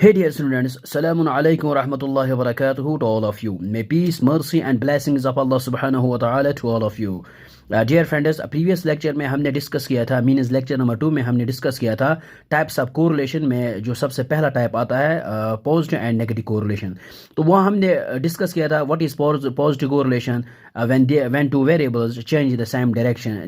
Hey dear students, Salamun alaikum wa rahmatullahi wa barakatuhu to all of you. May peace, mercy and blessings of Allah subhanahu wa ta'ala to all of you. Dear friends, previous lecture में हमने discuss किया था, means lecture number 2 में हमने discuss किया था types of correlation में जो सबसे पहला टाइप आता है पॉजिटिव एंड नेगेटिव कोरिलेशन। तो वहाँ हमने डिस्कस किया था what is positive correlation when two variables change the same direction,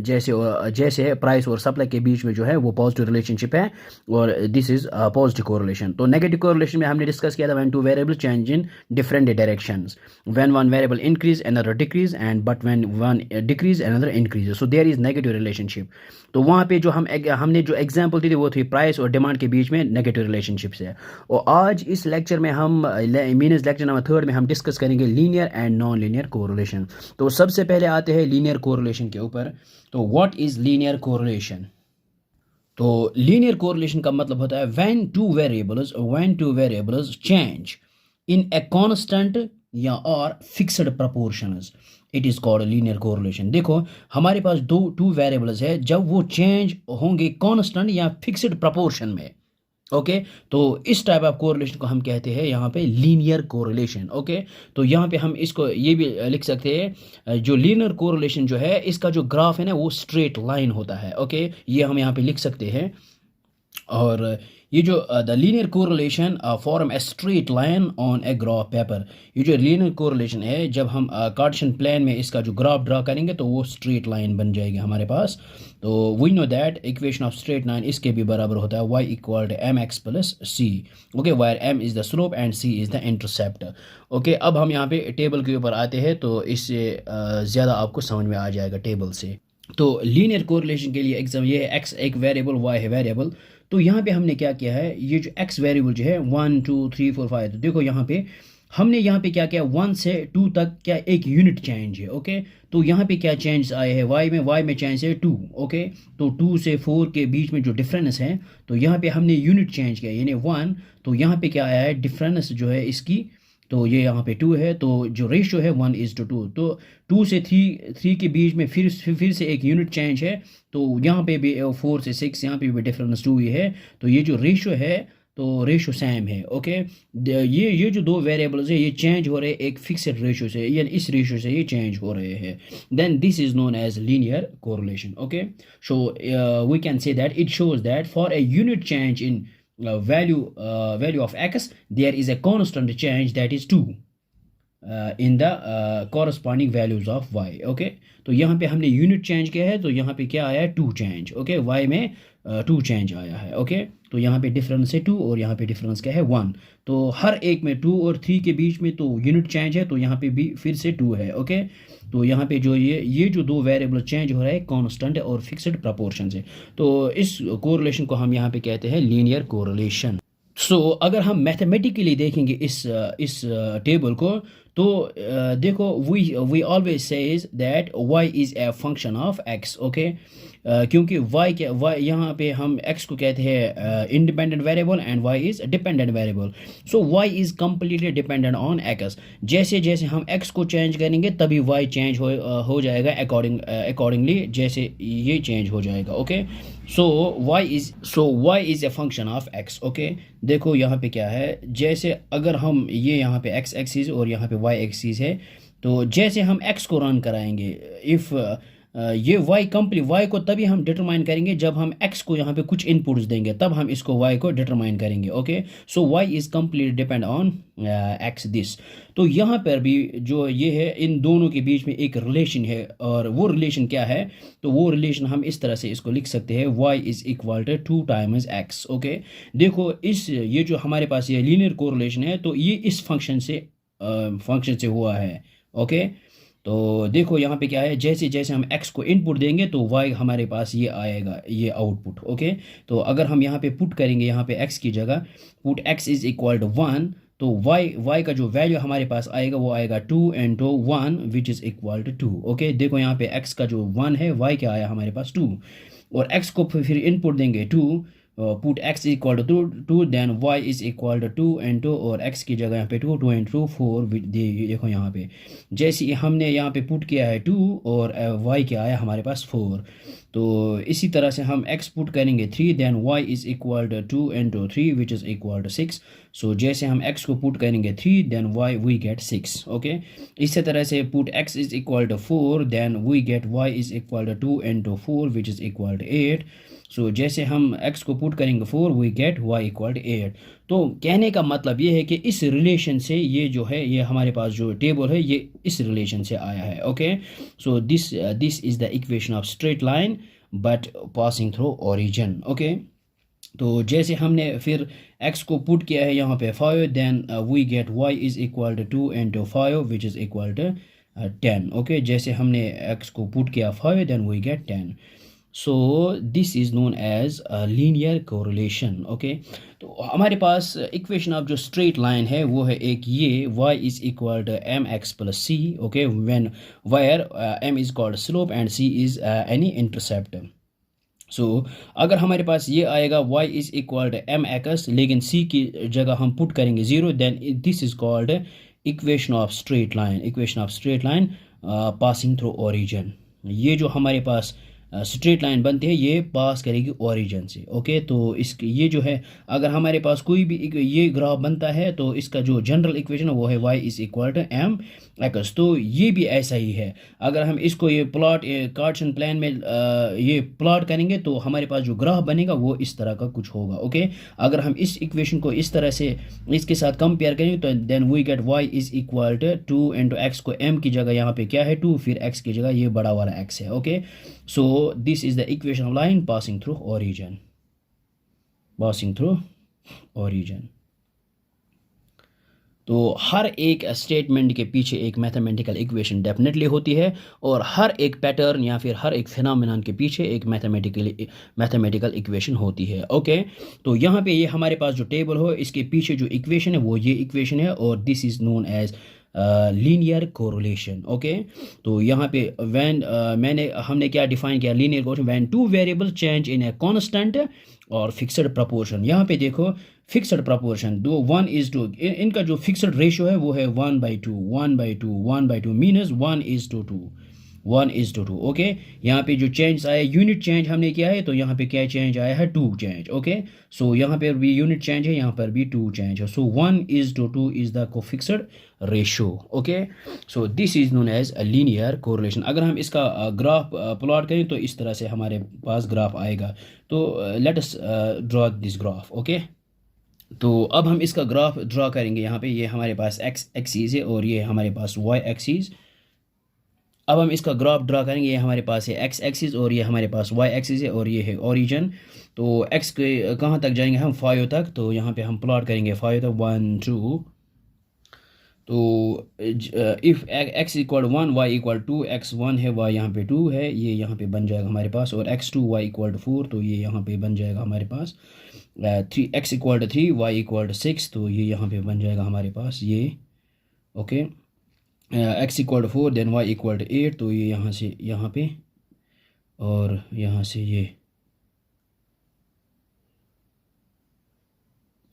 जैसे प्राइस और सप्लाई के बीच में जो है वो पॉजिटिव रिलेशनशिप है और दिस इज़ पॉजिटिव कोरिलेशन। तो नेगेटिव कोरिलेशन में हमने डिस्कस किया था when two variable change in different directions, when one variable increase another decrease and but when one decrease another increase, so there is negative relationship. तो वहाँ पे जो हमने जो एग्जांपल दी थी वो थी प्राइस और डिमांड के बीच में नेगेटिव रिलेशनशिप है। और आज इस लेक्चर में हम मीन्स लेक्चर नंबर 3 में हम डिस्कस करेंगे linear and non linear correlation. तो सबसे पहले आते हैं लीनियर कोरिलेशन के ऊपर। तो व्हाट इज लीनियर कोरिलेशन? तो लीनियर कोरिलेशन का मतलब होता है when two variables change in a constant या और fixed proportions, it is called linear correlation. देखो हमारे पास टू वेरिएबल्स है, जब वो चेंज होंगे कांस्टेंट या फिक्स्ड प्रोपोर्शन में, ओके तो इस टाइप ऑफ कोरिलेशन को हम कहते हैं यहाँ पे लीनियर कोरिलेशन। ओके तो यहाँ पे हम इसको ये भी लिख सकते हैं, जो लीनियर कोरिलेशन जो है इसका जो ग्राफ है ना वो स्ट्रेट लाइन होता है। ओके ये हम यहाँ पे लिख सकते हैं। और ये जो the linear correlation form a straight line on a graph paper, ये जो लीनियर कोरिलेशन है जब हम कार्टेशियन प्लेन में इसका जो ग्राफ ड्रा करेंगे तो वो स्ट्रेट लाइन बन जाएगी हमारे पास। तो we know that equation of straight line इसके भी बराबर होता है y equal to m x plus c. Okay where m is the slope and c is the intercept. Okay अब हम यहाँ पे टेबल के ऊपर आते हैं तो इससे ज़्यादा आपको समझ में आ जाएगा टेबल से। तो लीनियर कोरिलेशन के लिए एग्जाम ये है, x एक वेरिएबल y है वेरिएबल। तो यहाँ पे हमने क्या किया है, ये जो x वेरिएबल जो है 1 2 3 4 5, तो देखो यहाँ पे हमने यहाँ पे क्या किया 1 से 2 तक क्या एक यूनिट चेंज है। ओके तो यहाँ पे क्या चेंज आए हैं y में चेंज है 2। ओके तो 2 से 4 के बीच में जो डिफरेंस है तो यहाँ पे हमने यूनिट चेंज किया यानी 1। तो यहाँ पे क्या आया है डिफरेंस जो है इसकी, तो ये यहाँ पे 2 है, तो जो रेशियो है 1:2। तो 2 से 3 के बीच में फिर से एक यूनिट चेंज है, तो यहाँ पे भी 4 से 6 यहाँ पे भी डिफरेंस 2 ही है। तो ये जो रेशियो है तो रेशियो सेम है। ओके ये जो दो वेरिएबल्स है ये चेंज हो रहे हैं एक फिक्स्ड रेशियो से, यानी इस रेशियो से ये चेंज हो रहे हैं, then this is known as linear correlation. Okay so we can say that it shows that for a unit change in value of x there is a constant change that is 2 in the corresponding values of y। Okay तो यहाँ पे हमने unit change किया है तो यहाँ पे क्या आया है 2 चेंज। ओके y में 2 चेंज आया है। ओके तो यहाँ पे डिफरेंस है 2 और यहाँ पे डिफरेंस क्या है 1। तो हर एक में 2 और 3 के बीच में तो यूनिट चेंज है, तो यहाँ पे भी फिर से 2 है। ओके तो यहाँ पे जो ये जो दो वेरिएबल चेंज हो रहा है कांस्टेंट और फिक्स्ड प्रोपोर्शन से, तो इस कोरिलेशन को हम यहाँ पे कहते हैं लीनियर कोरिलेशन। सो अगर हम मैथमेटिकली देखेंगे इस टेबल को तो देखो we always says that y is a function of x। Okay क्योंकि y यहाँ पे हम x को कहते हैं independent variable and y is dependent variable. So y is completely dependent on x। जैसे जैसे हम x को चेंज करेंगे तभी y चेंज हो जाएगा अकॉर्डिंगली, जैसे ये चेंज हो जाएगा। Okay so y is a function of x। Okay देखो यहाँ पे क्या है, जैसे अगर हम ये यहाँ पे x एक्सिस और यहाँ पे y एक्सिस है, तो जैसे हम x को रन कराएंगे इफ़ ये y को तभी हम डिटरमाइन करेंगे जब हम x को यहाँ पे कुछ इनपुट्स देंगे, तब हम इसको y को डिटरमाइन करेंगे। Okay so y is complete depend on x this. तो यहाँ पर भी जो ये है इन दोनों के बीच में एक रिलेशन है, और वो रिलेशन क्या है, तो वो रिलेशन हम इस तरह से इसको लिख सकते हैं y is equal to 2 times x। Okay देखो ये जो हमारे पास ये लीनियर कोरिलेशन है तो ये इस फंक्शन से हुआ है। ओके तो देखो यहाँ पे क्या है, जैसे जैसे हम x को इनपुट देंगे तो y हमारे पास ये आएगा ये आउटपुट। ओके तो अगर हम यहाँ पे पुट करेंगे यहाँ पे x की जगह put x is equal to 1, तो y का जो वैल्यू हमारे पास आएगा वो आएगा 2 into 1 which is equal to 2। Okay देखो यहाँ पे x का जो 1 है y क्या आया हमारे पास 2, और x को फिर इनपुट देंगे 2, put x equal to 2 then y is equal to 2 into और x की जगह यहाँ पे 2 into 4 देखो यहाँ पे जैसे हमने यहाँ पे पुट किया है 2 और y क्या आया हमारे पास 4। तो इसी तरह से हम x पुट करेंगे 3, then y is equal to 2 into 3 which is equal to 6। So जैसे हम x को पुट करेंगे 3, then y we get 6। Okay, इसी तरह से put x is equal to 4, then we get y is equal to 2 into 4 which is equal to 8। So जैसे हम x को पुट करेंगे 4, we get y equal to 8। तो कहने का मतलब ये है कि इस रिलेशन से ये जो है, ये हमारे पास जो टेबल है ये इस रिलेशन से आया है। Okay, so this is the equation of straight line but passing through origin. Okay, तो जैसे हमने फिर x को पुट किया है यहाँ पे 5, then we get y is equal to 2 into 5 which is equal to 10। Okay, जैसे हमने x को पुट किया 5, then we get 10। So this is known as linear correlation. Okay, तो हमारे पास इक्वेशन ऑफ जो स्ट्रेट लाइन है वो है एक ये y is equal to mx plus c। Okay, when where m is called slope and c is any intercept. So अगर हमारे पास ये आएगा y is equal to m x, लेकिन c की जगह हम पुट करेंगे 0, then this is called equation of straight line. Equation of straight line passing through origin. ये जो हमारे पास स्ट्रेट लाइन बनती है ये पास करेगी ओरिजिन से। ओके, तो इसके ये जो है अगर हमारे पास कोई भी ये ग्राफ बनता है तो इसका जो जनरल इक्वेशन है वो है y is equal to m x. तो ये भी ऐसा ही है। अगर हम इसको ये प्लॉट कार्टेशियन प्लान में ये प्लॉट करेंगे तो हमारे पास जो ग्राफ बनेगा वो इस तरह का कुछ होगा। ओके, अगर हम इस इक्वेशन को इस तरह से इसके साथ कंपेयर करेंगे तो then we get y is equal to 2 into x को m की जगह यहाँ पे क्या है 2, फिर x की जगह ये बड़ा वाला x है। Okay, so this is the equation of line passing through origin, passing through origin। तो हर एक स्टेटमेंट के पीछे एक मैथमेटिकल इक्वेशन डेफिनेटली होती है, और हर एक पैटर्न या फिर हर एक फिनोमेनन के पीछे एक मैथमेटिकल इक्वेशन होती है। ओके, तो यहाँ पे ये हमारे पास जो टेबल हो इसके पीछे जो इक्वेशन है वो ये इक्वेशन है, और this is known as linear correlation. Okay, तो यहाँ पे हमने क्या डिफाइन किया linear correlation, when two variable change in a constant और फिक्स्ड प्रपोर्शन। यहाँ पे देखो फिक्स्ड प्रपोर्शन 1:2, इनका जो फिक्स्ड रेशियो है वो है 1/2 1/2 1/2 मीनस 1:2 ओके, यहाँ पे जो चेंज आया यूनिट चेंज हमने किया है, तो यहाँ पे क्या चेंज आया है 2 चेंज। ओके, सो यहाँ पर भी यूनिट चेंज है, यहाँ पर भी 2 चेंज है। So 1:2 is the cofixed ratio. Okay, so this is known as a linear correlation. अगर हम इसका ग्राफ प्लॉट करें तो इस तरह से हमारे पास ग्राफ आएगा। तो let us draw this graph. Okay, तो अब हम इसका ग्राफ ड्रॉ करेंगे। यहाँ पे ये हमारे पास x एक्सीज है और ये हमारे पास y एक्सीज। अब हम इसका ग्राफ ड्रा करेंगे। ये हमारे पास है x एक्सिस और ये हमारे पास y एक्सिस है और ये है ओरिजिन। तो x के कहाँ तक जाएंगे हम 5 तक, तो यहाँ पे हम प्लॉट करेंगे 5 तक 1 2। तो if x equal 1 y equal 2, x 1 है y यहाँ पे 2 है, ये यहाँ पे बन जाएगा हमारे पास, और x 2 y इक्वल 4, तो ये यहाँ पे बन जाएगा हमारे पास 3x इक्वल 3 y इक्वल 6, तो ये यहाँ पे बन जाएगा हमारे पास ये। Okay, x equal 4 then y equal 8, तो ये यहाँ से यहाँ पे और यहाँ से ये।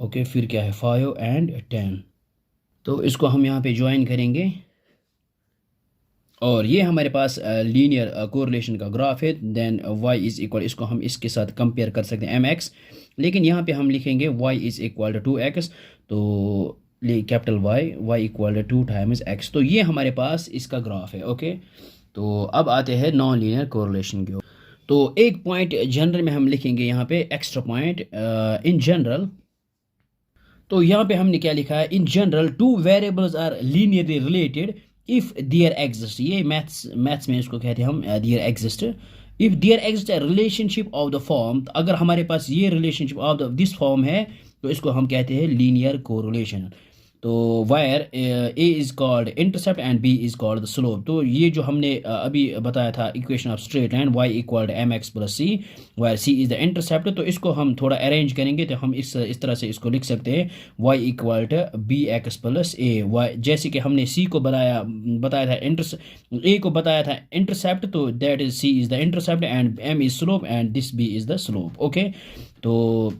ओके, फिर क्या है 5 एंड 10, तो इसको हम यहाँ पे ज्वाइन करेंगे और ये हमारे पास लीनियर कोरिलेशन का ग्राफ है। देन y इज़ इक्वल, इसको हम इसके साथ कंपेयर कर सकते हैं mx, लेकिन यहाँ पे हम लिखेंगे y is equal to 2x, तो capital y equal to 2 times x। तो ये हमारे पास इसका ग्राफ है। ओके, तो अब आते हैं नॉन लीनियर कोरिलेशन के। तो एक पॉइंट जनरल में हम लिखेंगे यहाँ पे एक्स्ट्रा पॉइंट इन जनरल। तो यहाँ पे हमने क्या लिखा है, in general 2 variables are linearly related if there exist. ये मैथ्स में इसको कहते हैं हम there exist. If there exist a relationship of the form, अगर हमारे पास ये रिलेशनशिप ऑफ दिस फॉर्म है तो इसको हम कहते हैं लीनियर कोरिलेशन। तो where a is called intercept and b is called the slope. तो ये जो हमने अभी बताया था equation of straight line y equal to m x plus c, where c is the intercept, तो इसको हम थोड़ा अरेंज करेंगे तो हम इस तरह से इसको लिख सकते हैं y equal to b x plus a y. जैसे कि हमने सी को बताया था ए को बताया था इंटरसेप्ट, तो that is c is the intercept and m is slope and this b is the slope. Okay, तो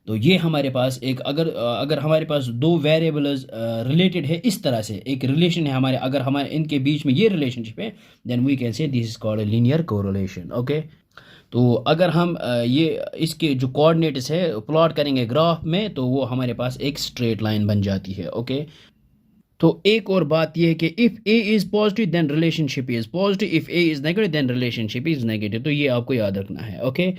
तो ये हमारे पास एक अगर हमारे पास दो वेरिएबल्स रिलेटेड है इस तरह से, एक रिलेशन है हमारे, अगर हमारे इनके बीच में ये रिलेशनशिप है, then we can say this is called linear correlation. Okay, तो अगर हम ये इसके जो कोऑर्डिनेट्स है प्लॉट करेंगे ग्राफ में, तो वो हमारे पास एक स्ट्रेट लाइन बन जाती है। ओके, तो एक और बात यह है कि if a is positive then relationship is positive, if a is negative then relationship is negative. तो ये आपको याद रखना है। ओके,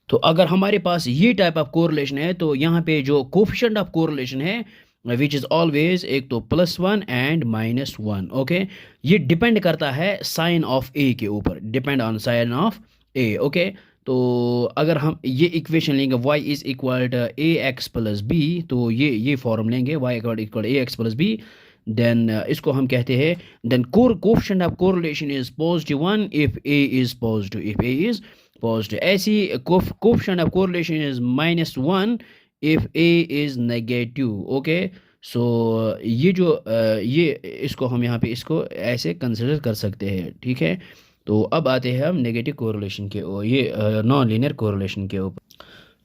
तो अगर हमारे पास ये टाइप ऑफ कोरिलेशन है, तो यहाँ पे जो कोफिशिएंट ऑफ कोरिलेशन है विच इज़ ऑलवेज एक तो +1 एंड -1। ओके, ये डिपेंड करता है साइन ऑफ ए के ऊपर, depend on sign of A. Okay, तो अगर हम ये इक्वेशन लेंगे y is equal to A x plus B, तो ये फॉर्म लेंगे y equal A x plus B, then इसको हम कहते हैं, then coefficient of correlation is +1 if A is positive, if A is positive. ऐसी coefficient of correlation is -1 if A is negative. Okay, so ये जो ये इसको हम यहाँ पे इसको ऐसे कंसिडर कर सकते हैं। ठीक है, तो अब आते हैं हम नेगेटिव कोरिलेशन के ये नॉन लीनियर कोरिलेशन के ऊपर।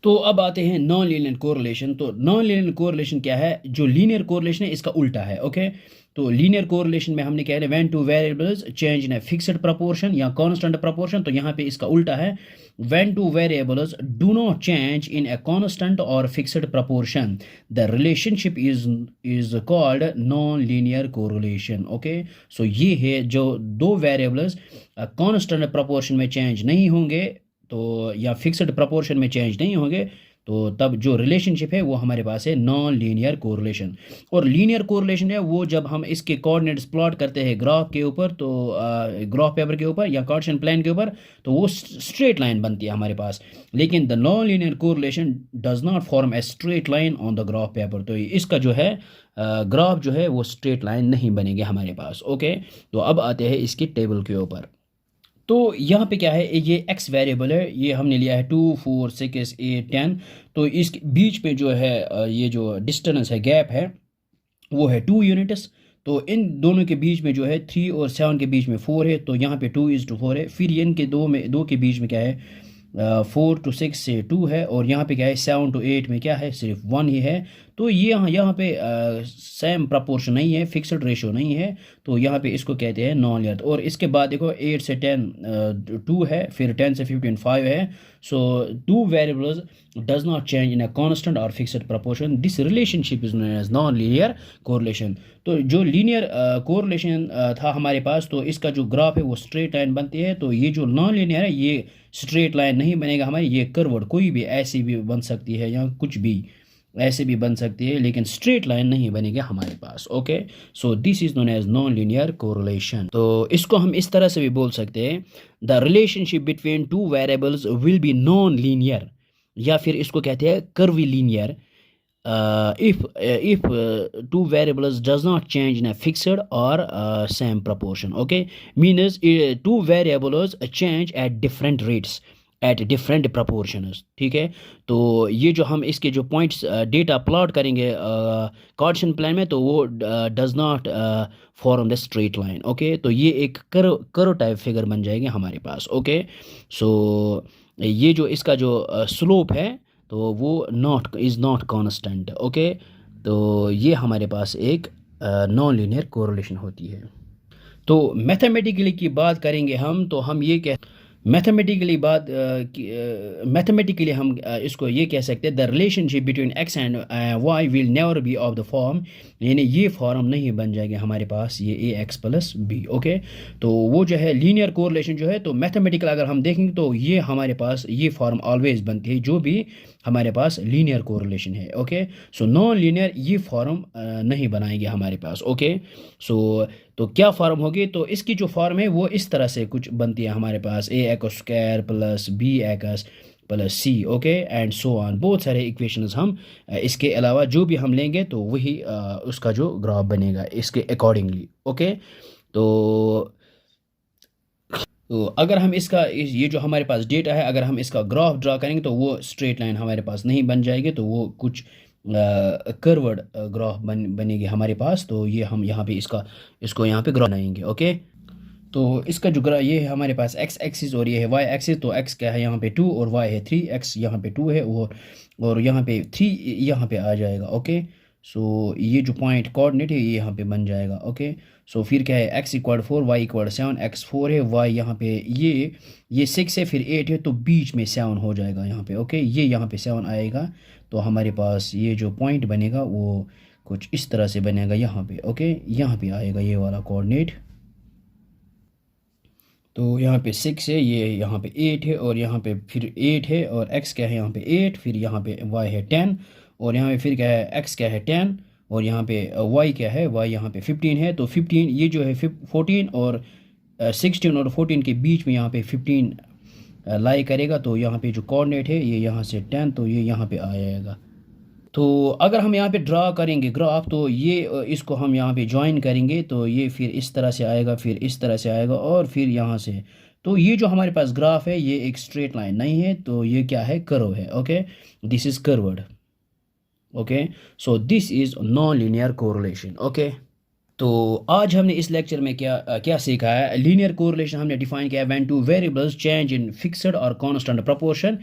तो अब आते हैं नॉन लीनियर कोरिलेशन। तो नॉन लीनियर कोरिलेशन क्या है? जो लीनियर कोरिलेशन है इसका उल्टा है। ओके, तो लीनियर कोरिलेशन में हमने क्या है, when two variables change in a fixed proportion या कांस्टेंट प्रपोर्शन, तो यहाँ पे इसका उल्टा है, when two variables do not change in a constant और fixed proportion the relationship is called non linear correlation. Okay, so ये है जो दो वेरिएबल्स कांस्टेंट प्रपोर्शन में चेंज नहीं होंगे, तो या फिक्स्ड प्रपोर्शन में चेंज नहीं होंगे, तो तब जो रिलेशनशिप है वो हमारे पास है नॉन लीनियर कोरिलेशन। और लीनियर कोरिलेशन है वो जब हम इसके कोऑर्डिनेट्स प्लॉट करते हैं ग्राफ के ऊपर, तो ग्राफ पेपर के ऊपर या कार्टेशियन प्लान के ऊपर, तो वो स्ट्रेट लाइन बनती है हमारे पास। लेकिन the non linear correlation does not form a straight line on the graph paper, तो इसका जो है ग्राफ जो है वो स्ट्रेट लाइन नहीं बनेंगे हमारे पास। ओके, तो अब आते हैं इसकी टेबल के ऊपर। तो यहाँ पे क्या है, ये x वेरिएबल है, ये हमने लिया है 2 4 6 8 10। तो इस बीच में जो है ये जो डिस्टेंस है, गैप है, वो है 2 यूनिट्स। तो इन दोनों के बीच में जो है 3 और 7 के बीच में 4 है, तो यहाँ पे 2:4 है। फिर इनके दो के बीच में क्या है, 4 to 6 से 2 है, और यहाँ पे क्या है 7 to 8 में क्या है, सिर्फ 1 ही है। तो ये यहाँ पे सेम प्रपोर्शन नहीं है, फिक्स्ड रेशो नहीं है, तो यहाँ पे इसको कहते हैं नॉन लीनियर। और इसके बाद देखो 8 से 10 2 है, फिर 10 से 15 5 है। So two variables does not change in a constant और fixed proportion, this relationship is known as non linear correlation. तो जो लीनियर कोरिलेशन था हमारे पास, तो इसका जो ग्राफ है वो स्ट्रेट लाइन बनती है। तो ये जो नॉन लीनियर है ये स्ट्रेट लाइन नहीं बनेगा हमारी, ये कर्व्ड, कोई भी ऐसी भी बन सकती है या कुछ भी ऐसे भी बन सकती है, लेकिन स्ट्रेट लाइन नहीं बनेगी हमारे पास। Okay, so this is known as non linear correlation. तो इसको हम इस तरह से भी बोल सकते हैं, the relationship between two variables will be non linear, या फिर इसको कहते हैं curvy linear if two variables does not change in a fixed or same proportion. Okay, means two variables change at different rates at different proportions. ठीक है, तो ये जो हम इसके जो पॉइंट्स डेटा प्लॉट करेंगे कार्टेशियन प्लान में, तो वो does not form the straight line. Okay, तो ये एक कर्व टाइप फिगर बन जाएंगे हमारे पास। ओके, सो ये जो इसका जो स्लोप है, तो वो इज़ नॉट कांस्टेंट। ओके, तो ये हमारे पास एक नॉन लीनियर कोरिलेशन होती है। तो मैथमेटिकली की बात करेंगे हम, तो हम ये मैथमेटिकली हम इसको ये कह सकते हैं, the relationship between x and y will never be of the form, यानी ये फॉर्म नहीं बन जाएगा हमारे पास, ये ax प्लस बी। ओके, तो वो जो है लीनियर कोरिलेशन जो है, तो मैथमेटिकल अगर हम देखेंगे तो ये हमारे पास ये फॉर्म ऑलवेज बनती है जो भी हमारे पास लीनियर कोरिलेशन है। ओके, सो नॉन लीनियर ये फॉर्म नहीं बनाएंगे हमारे पास। ओके, सो तो क्या फॉर्म होगी, तो इसकी जो फॉर्म है वो इस तरह से कुछ बनती है हमारे पास, a² plus b plus c। Okay, and so on, बहुत सारे इक्वेशंस हम इसके अलावा जो भी हम लेंगे तो वही उसका जो ग्राफ बनेगा इसके अकॉर्डिंगली। ओके, तो अगर हम इसका ये जो हमारे पास डेटा है, अगर हम इसका ग्राफ ड्रा करेंगे तो वो स्ट्रेट लाइन हमारे पास नहीं बन जाएगी, तो वो कुछ कर्व्ड ग्राफ बनेगी हमारे पास। तो ये हम यहाँ पे इसको यहाँ पे ग्राफ बनाएंगे। ओके, तो इसका जो ये है हमारे पास x एक्सिस और ये है y एक्सिस। तो x क्या है यहाँ पे 2 और y है 3, x यहाँ पे 2 है और यहाँ पे 3 यहाँ पे आ जाएगा। ओके, सो ये जो पॉइंट कोऑर्डिनेट है ये यहाँ पे बन जाएगा। ओके, सो फिर क्या है x equal 4, y equal 7, x 4 है, y यहाँ पे ये 6 है, फिर 8 है, तो बीच में 7 हो जाएगा यहाँ पे। ओके, ये यहाँ पे 7 आएगा, तो हमारे पास ये जो पॉइंट बनेगा वो कुछ इस तरह से बनेगा यहाँ पे। ओके, यहाँ पे आएगा ये वाला कोऑर्डिनेट। तो यहाँ पे 6 है, ये यहाँ पे 8 है, और यहाँ पे फिर 8 है, और x क्या है यहाँ पे 8, फिर यहाँ पे y है 10, और यहाँ पे फिर क्या है x क्या है 10, और यहाँ पे y क्या है, y यहाँ पे 15 है। तो 15 ये जो है 14 और 16 और 14 के बीच में यहाँ पे 15 लाई करेगा। तो यहाँ पे जो कोऑर्डिनेट है ये यहाँ से 10, तो ये यहाँ पे आ जाएगा। तो अगर हम यहाँ पे ड्रा करेंगे ग्राफ, तो ये इसको हम यहाँ पे ज्वाइन करेंगे, तो ये फिर इस तरह से आएगा, फिर इस तरह से आएगा, और फिर यहाँ से। तो ये जो हमारे पास ग्राफ है ये एक स्ट्रेट लाइन नहीं है, तो ये क्या है, कर्व है। Okay, this is curved. Okay, so this is non linear correlation. Okay, तो आज हमने इस लेक्चर में क्या सीखा है। लीनियर कोरिलेशन हमने डिफाइन किया, when two variables change in fixed और constant proportion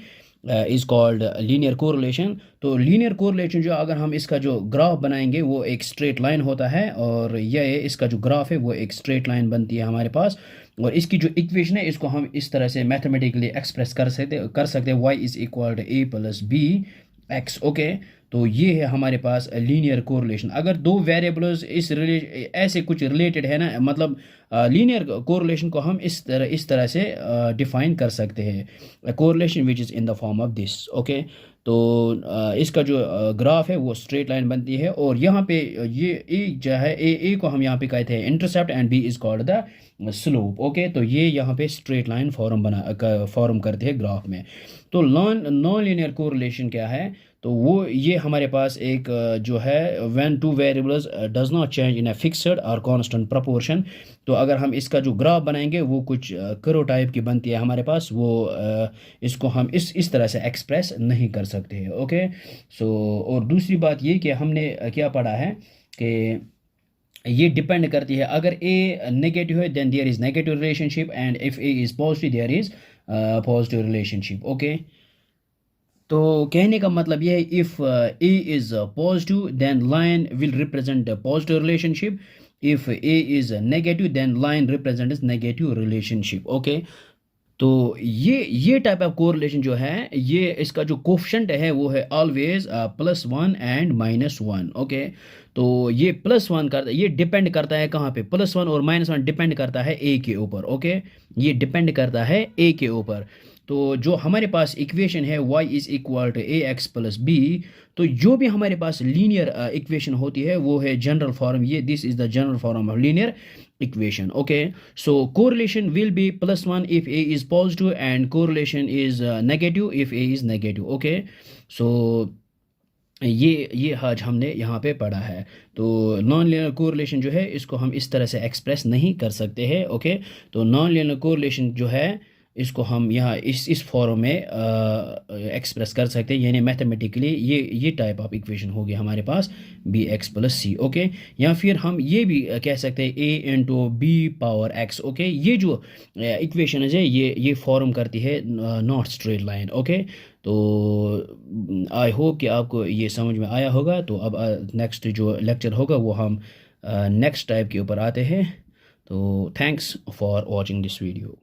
is called linear correlation. तो लीनियर कोरिलेशन जो अगर हम इसका जो ग्राफ बनाएंगे वो एक स्ट्रेट लाइन होता है, और यह इसका जो ग्राफ है वो एक स्ट्रेट लाइन बनती है हमारे पास। और इसकी जो इक्वेशन है इसको हम इस तरह से मैथमेटिकली एक्सप्रेस कर सकते हैं, y is equal to a plus b x. Okay, तो ये है हमारे पास लीनियर कोरिलेशन। अगर दो वेरिएबल्स ऐसे कुछ रिलेटेड है ना, मतलब लीनियर कोरिलेशन को हम इस तरह से डिफाइन कर सकते हैं, correlation which is in the form of this. Okay, तो इसका जो ग्राफ है वो स्ट्रेट लाइन बनती है, और यहाँ पे ये ए जो है ए को हम यहाँ पे कहते हैं intercept, and b is called the slope. Okay, तो ये यहाँ पे स्ट्रेट लाइन फॉर्म करते हैं ग्राफ में। तो नॉन लीनियर कोरिलेशन क्या है, तो वो ये हमारे पास एक जो है when two variables does not change in a fixed और कांस्टेंट प्रोपोर्शन। तो अगर हम इसका जो ग्राफ बनाएंगे वो कुछ कर्व टाइप की बनती है हमारे पास, वो इसको हम इस तरह से एक्सप्रेस नहीं कर सकते हैं। ओके, सो और दूसरी बात ये कि हमने क्या पढ़ा है कि ये डिपेंड करती है, अगर ए नेगेटिव है then there is negative relationship, and if A is positive there is positive relationship. Okay, तो कहने का मतलब यह है, if a is positive then line will represent positive relationship, if a is negative then line represents negative relationship. Okay, तो ये type of correlation जो है, ये इसका जो कोफिशिएंट है वो है ऑलवेज +1 एंड -1। ओके, तो ये +1 करता, ये डिपेंड करता है कहाँ पे, +1 और -1 डिपेंड करता है ए के ऊपर। ओके, ये डिपेंड करता है ए के ऊपर। तो जो हमारे पास इक्वेशन है y is equal to A x plus B, तो जो भी हमारे पास लीनियर इक्वेशन होती है वो है जनरल फॉर्म, ये this is the general form of linear equation. Okay, so correlation will be +1 if a is positive and correlation is negative if a is negative. Okay, so ये आज हमने यहाँ पे पढ़ा है। तो नॉन लीनियर कोरिलेशन जो है इसको हम इस तरह से एक्सप्रेस नहीं कर सकते हैं। ओके, तो नॉन लीनियर कोरिलेशन जो है इसको हम यहाँ इस फॉर्म में एक्सप्रेस कर सकते हैं, यानी मैथमेटिकली ये टाइप ऑफ इक्वेशन होगी हमारे पास b x plus c. Okay, या फिर हम ये भी कह सकते हैं a into b power x. Okay, ये जो इक्वेशन है ये फॉर्म करती है नॉट स्ट्रेट लाइन। ओके, तो आई होप कि आपको ये समझ में आया होगा। तो अब नेक्स्ट जो लेक्चर होगा वो हम नेक्स्ट टाइप के ऊपर आते हैं। तो thanks for watching this video.